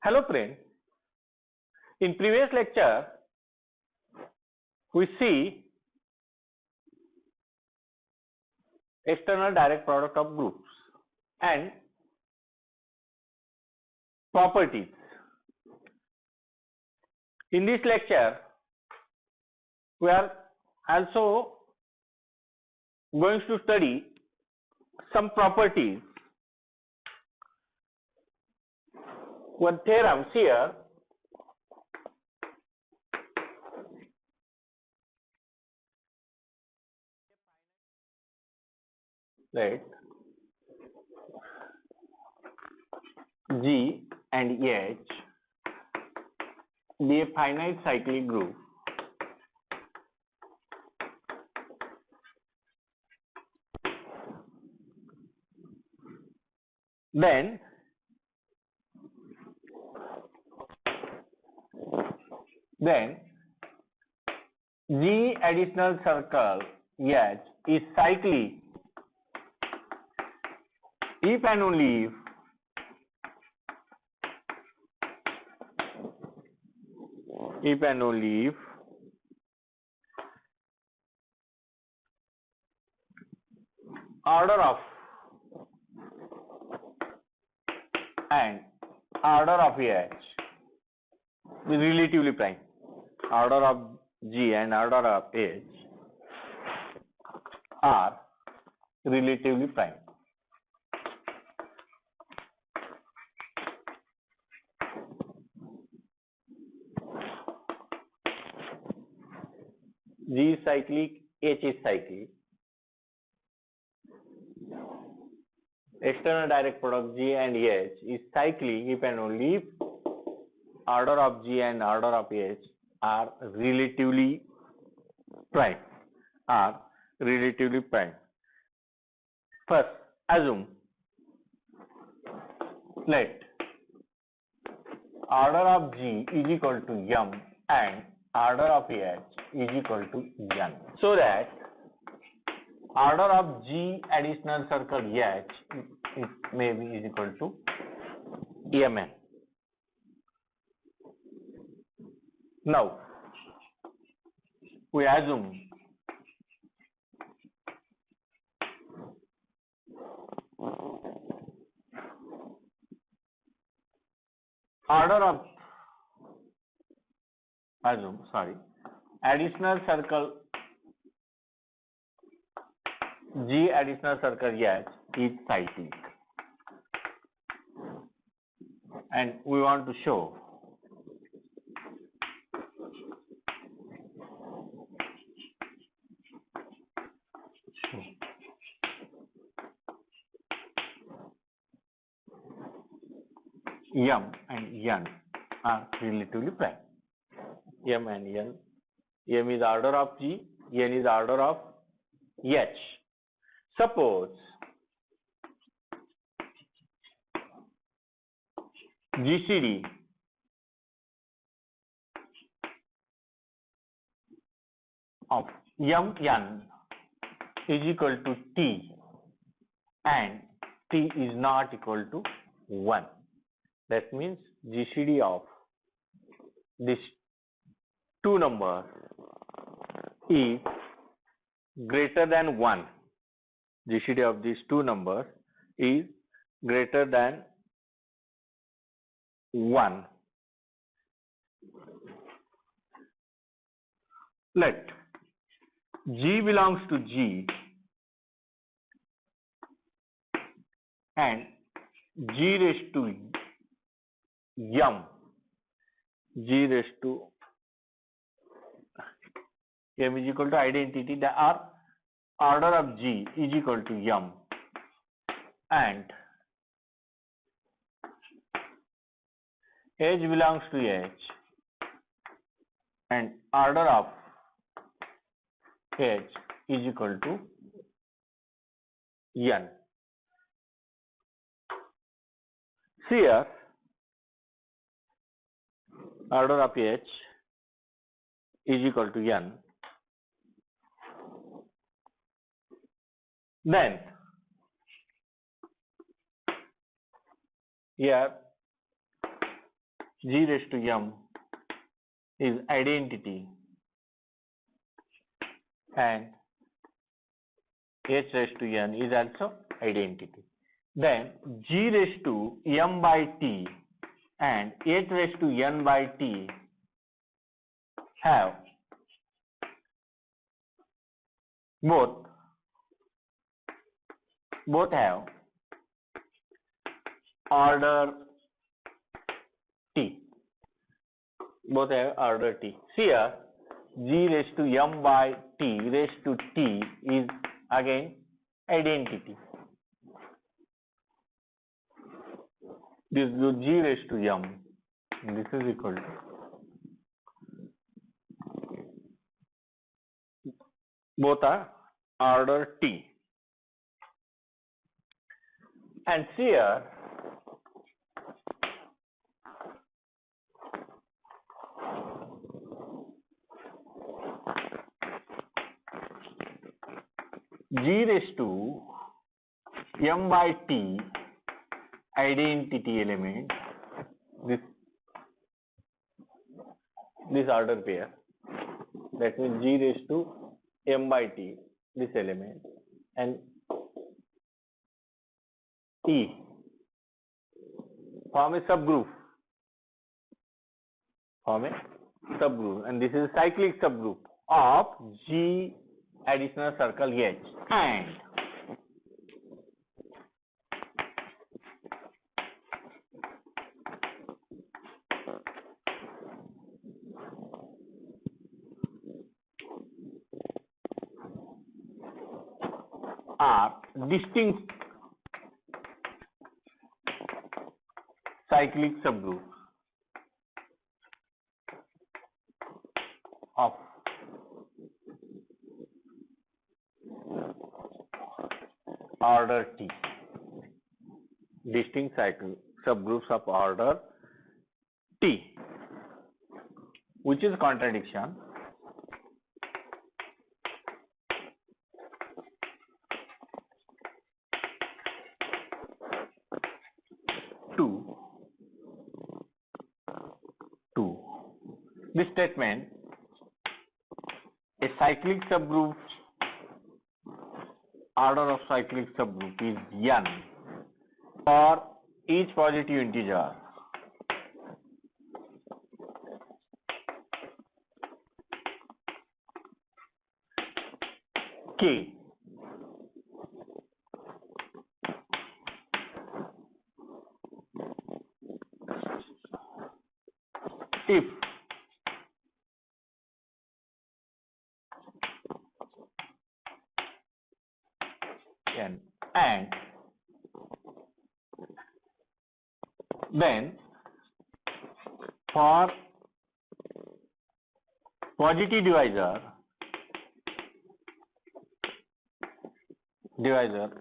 Hello friends, in previous lecture we see external direct product of groups and properties. In this lecture we are also going to study some properties. One theorem here. Let G and H be a finite cyclic group then G additional circle H is cyclic if and only if order of and order of H is relatively prime. Order of G and order of H are relatively prime. G is cyclic, H is cyclic. External direct product G and H is cyclic if and only if order of G and order of H are relatively prime. First, assume let order of G is equal to M and order of H is equal to N, so that order of G additional circle H may be is equal to Mn. Now we assume additional circle G additional circle H is cyclic, and we want to show M and N are relatively prime. M and N, M is order of G, N is order of H. Suppose GCD of Mn is equal to T and T is not equal to 1. That means GCD of these two numbers is greater than 1. GCD of these two numbers is greater than 1. Let G belongs to G and G raised to M, G raised to M is equal to identity, that are order of G is equal to M and H belongs to H and order of H is equal to N. Here order of H is equal to N. Then here G raised to M is identity and H raised to N is also identity. Then G raised to M by T and H raised to N by T have both have order T. Both have order T. Here G raised to M by T raised to T is again identity. This is G raised to M. This is equal to both are order T. And here G raised to M by T identity element, this order pair, that means G raised to M by T, this element, and E form a subgroup, and this is a cyclic subgroup of G additional circle H, and are distinct cyclic subgroups of order T. Distinct cycle subgroups of order T, which is contradiction. This statement, a cyclic subgroup, order of cyclic subgroup is n for each positive integer k if n, and then for positive divisor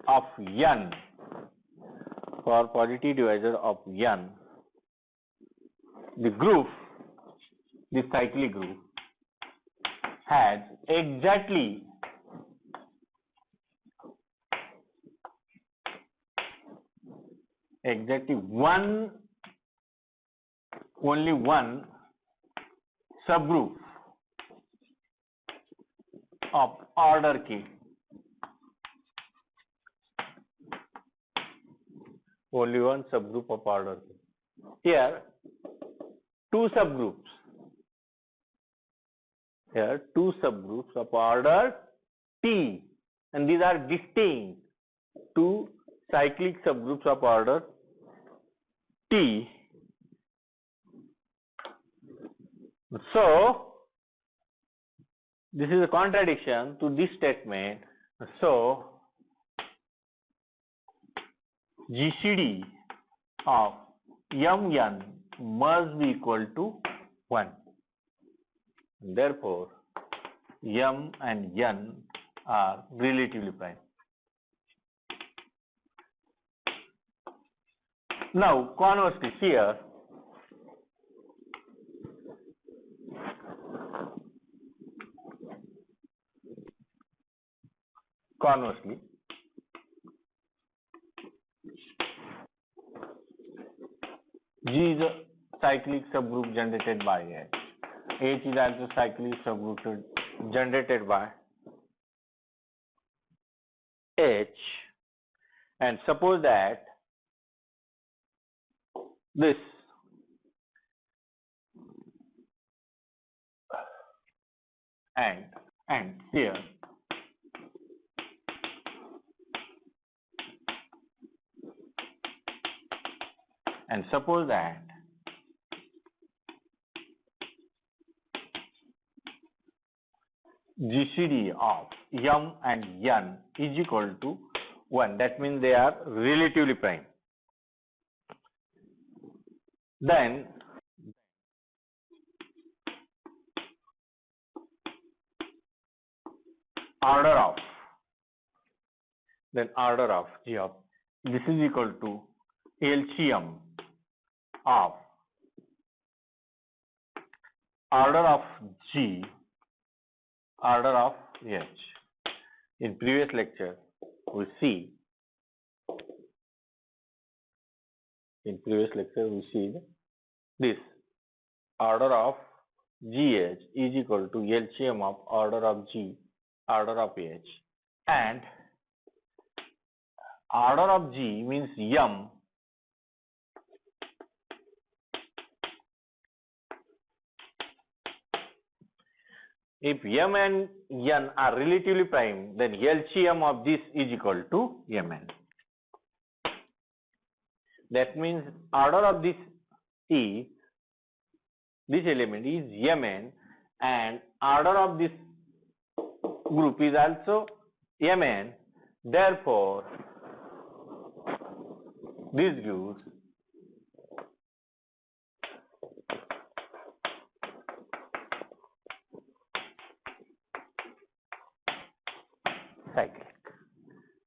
of n, for positive divisor of n, the group, the cyclic group has exactly only one subgroup of order k. Only one subgroup of order k. Here two subgroups. Here two subgroups of order T, and these are distinct. Two cyclic subgroups of order T. So this is a contradiction to this statement. So GCD of Mn must be equal to 1. Therefore, M and N are relatively prime. Now, conversely, here G is cyclic subgroup generated by H. H is also cyclic subgroup generated by H, and suppose that this and here and suppose that GCD of M and N is equal to 1. That means they are relatively prime. Then order of G of this is equal to LCM of order of G, order of H. In previous lecture, we see this order of GH is equal to LCM of order of G, order of H, and order of G means M. If M and N are relatively prime, then LCM of this is equal to Mn. That means order of this element is Mn, and order of this group is also Mn. Therefore, this gives cyclic.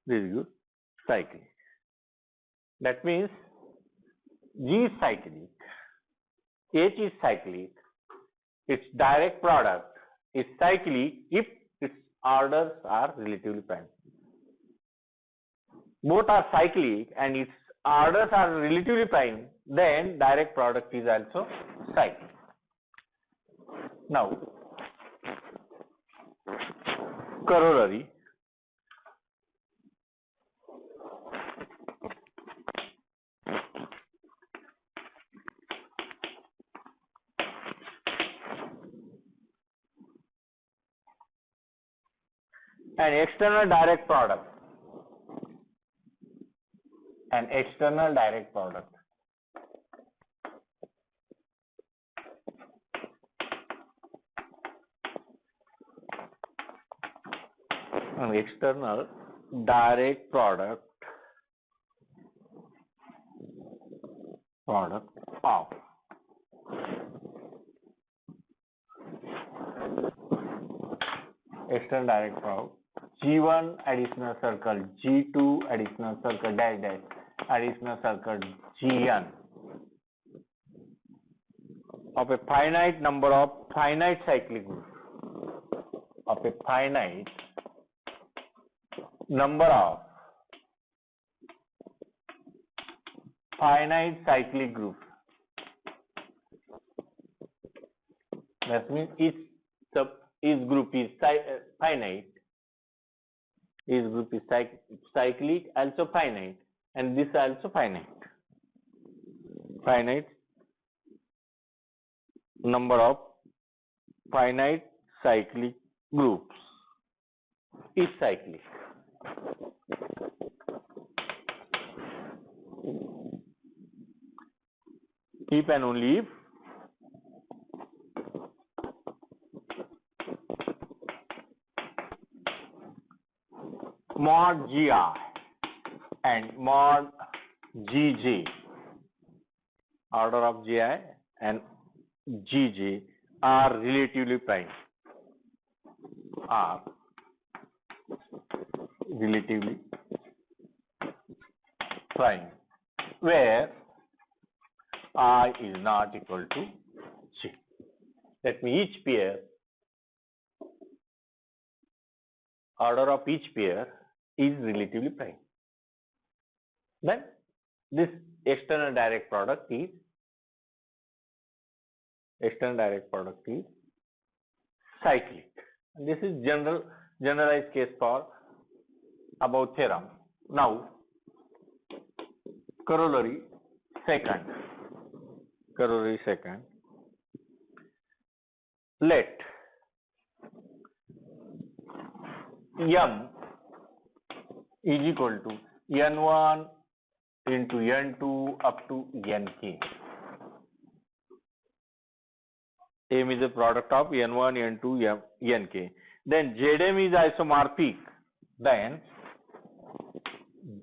This gives cyclic. That means G is cyclic, H is cyclic, its direct product is cyclic if its orders are relatively prime. Both are cyclic and its orders are relatively prime, then direct product is also cyclic. Now, corollary. An external direct product. An external direct product. An external direct product of external direct product G1 additional circle, G2 additional circle dash dash additional circle Gn of a finite number of finite cyclic groups, of a finite number of finite cyclic groups. That means each group is finite. Each group is cyclic, also finite, and this also finite. Finite number of finite cyclic groups is cyclic. If and only if mod Gi and mod Gj, order of Gi and Gj are relatively prime. Are relatively prime, where I is not equal to J. That means each pair, order of each pair is relatively prime. Then this external direct product is external direct product is cyclic. And this is generalized case for above theorem. Now corollary second. Let M is equal to N1 into N2 up to Nk. M is a product of N1, N2, Nk. Then Zm is isomorphic. Then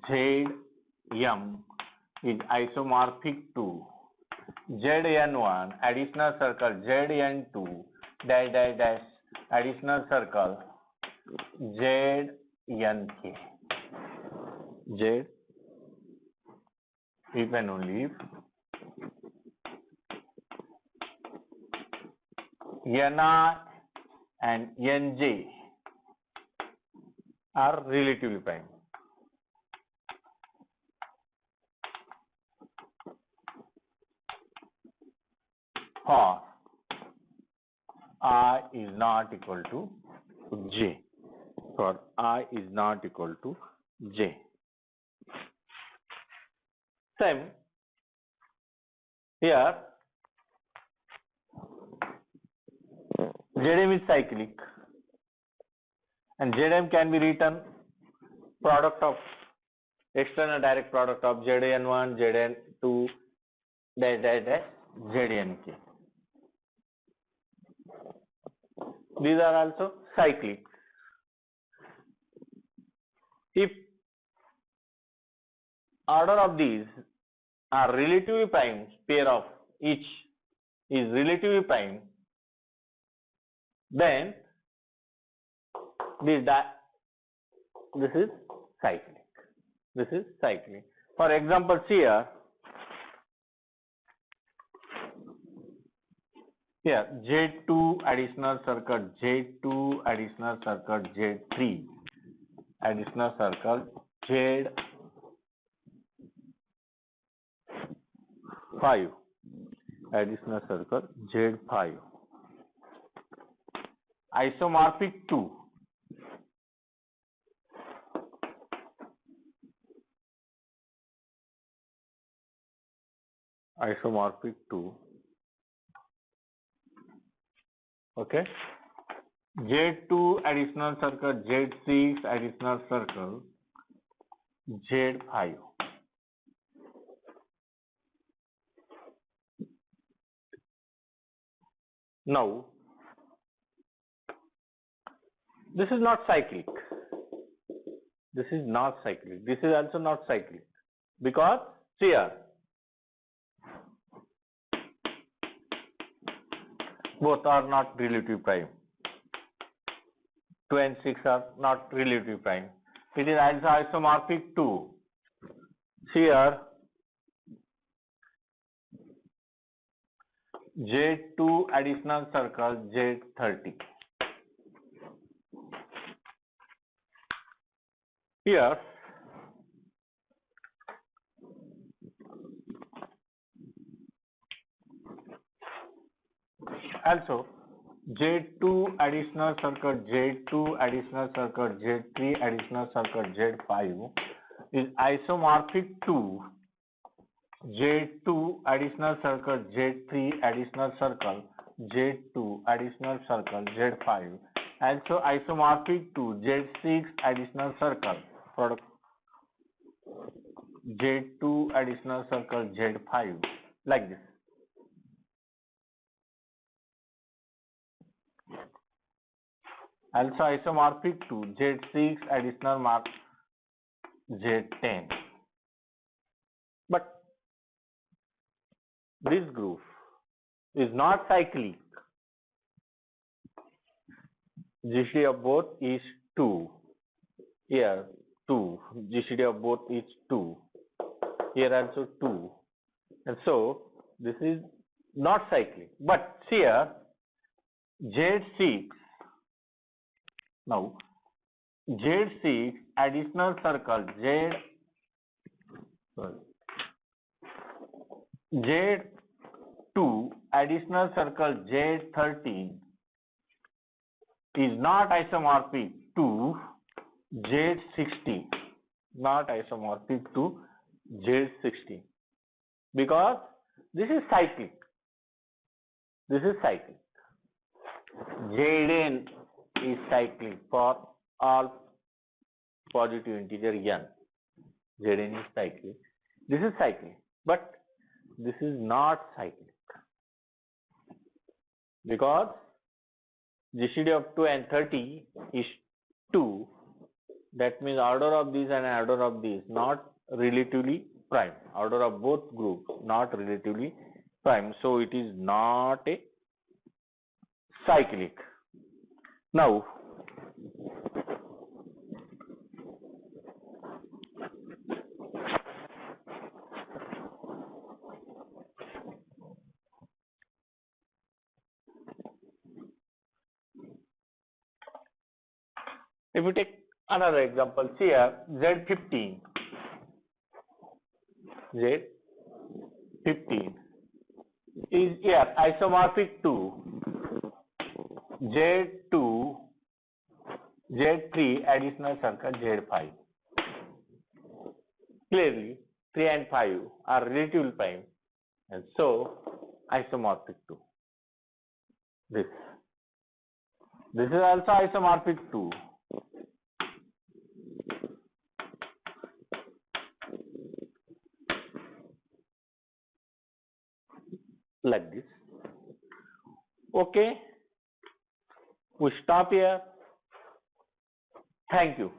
Zm is isomorphic to Zn1 additional circle Zn2 dash dash dash additional circle Znk. Z if and only if Ni and Nj are relatively prime. For I is not equal to J. For I is not equal to J. Same here. Zm is cyclic and Zm can be written product of external direct product of Zn1, Zn2 dash dash dash Znk. These are also cyclic. If order of these are relatively prime, pair of each is relatively prime, then this is cyclic. This is cyclic. For example, here Z2 additional circle, Z2 additional circle, Z3 additional circle, Z5 additional circle, Z5 isomorphic to okay, Z2 additional circle, Z6 additional circle, Z5. Now this is not cyclic. This is not cyclic. This is also not cyclic because here both are not relative prime. 2 and 6 are not relative prime. It is also isomorphic to here Z2 additional circle Z30. Here also Z2 additional circle Z2 additional circle Z3 additional circle Z5 is isomorphic to Z2 additional circle Z3 additional circle Z2 additional circle Z5, also isomorphic to Z6 additional circle product Z2 additional circle Z5, like this. Also isomorphic to Z6 additional mark Z10. But this group is not cyclic. GCD of both is 2. Here 2. GCD of both is 2. Here also 2. And so this is not cyclic. But here Z6, now Z6 additional circle Z2 additional circle Z13 is not isomorphic to Z16, not isomorphic to Z16, because this is cyclic. This is cyclic. Zn is cyclic for all positive integer n. Zn is cyclic. This is cyclic, but this is not cyclic because GCD of 2 and 30 is 2. That means order of these and order of these not relatively prime. Order of both groups not relatively prime. So it is not a cyclic. Now, if you take another example here, Z15 is here isomorphic to Z2, Z3 additional circle Z5. Clearly 3 and 5 are relatively prime and so isomorphic to this. This is also isomorphic to like this. Okay, we stop here. Thank you.